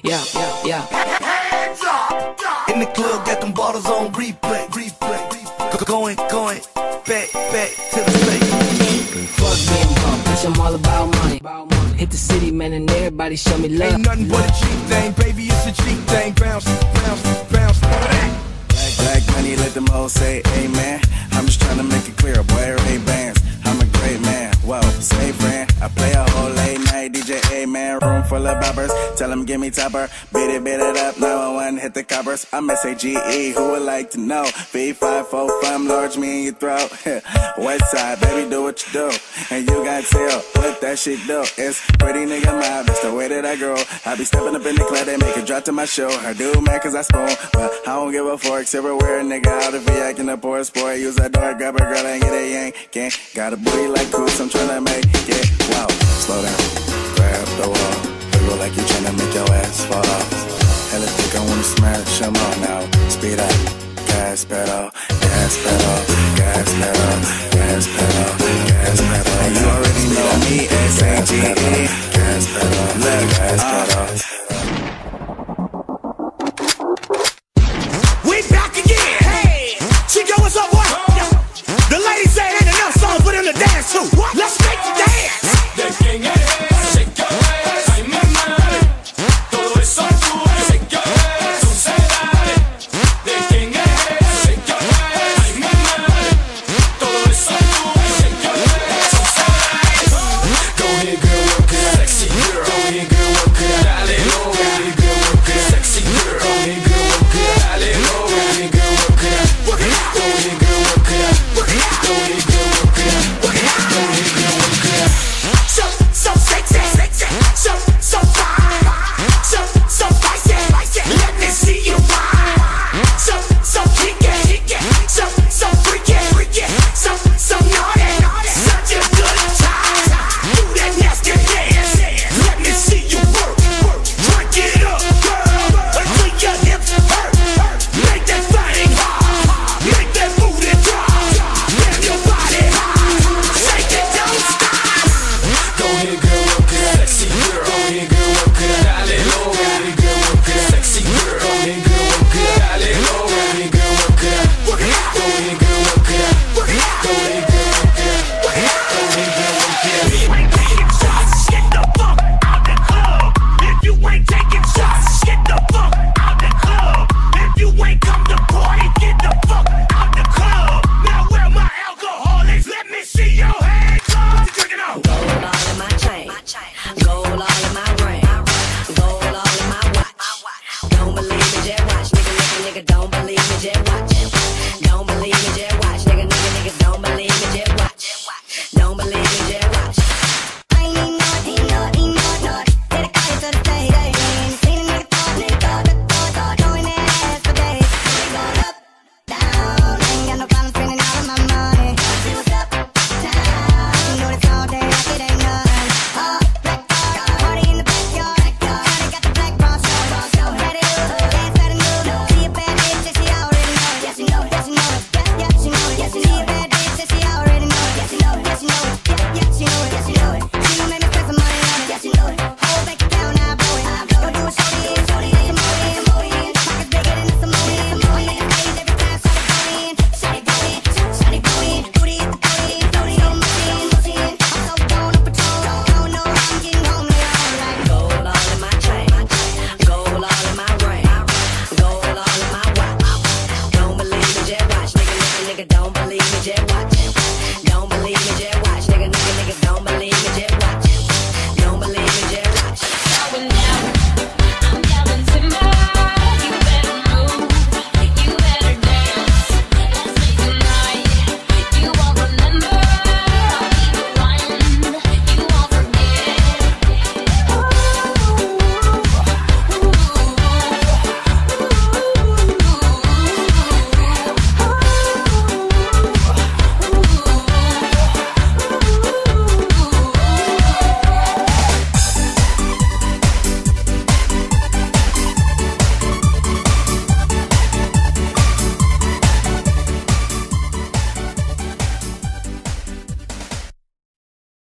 yeah. In the club, got them bottles on replay. Going, back to the station. Fuck being bum, bitch, I'm all about money. Hit the city, man, and everybody show me love. Ain't nothing but a cheap thing, baby, it's a cheap thing. Bounce. Black money, let them all say amen. I'm just trying to make it clear, boy, Ray-Bans. I'm a great man, whoa, say friend. I play a whole late night DJ, amen. Room full of boppers, tell them give me topper. Beat it up, 911, hit the coppers. I'm S-A-G-E, who would like to know? V545, large me in your throat. West side, baby, do what you do. And you got tell what that shit do. It's pretty nigga mob, that's the way that I grow. I be stepping up in the club, they make a drop to my show. I do mad cause I spoon, but I don't give a fork. Everywhere, nigga, out if he acting a poor sport. Use that door, grab a girl and get a yank. Can't got a booty like Coots, I'm tryna make it. Wow, slow down, grab the wall. Wiggle like you tryna make your ass fall off. Hella thick, I wanna smash them all now. Speed up, gas pedal, gas pedal, gas pedal, gas pedal, gas pedal. And you already know me, S-A-G-E. Gas pedal, gas pedal.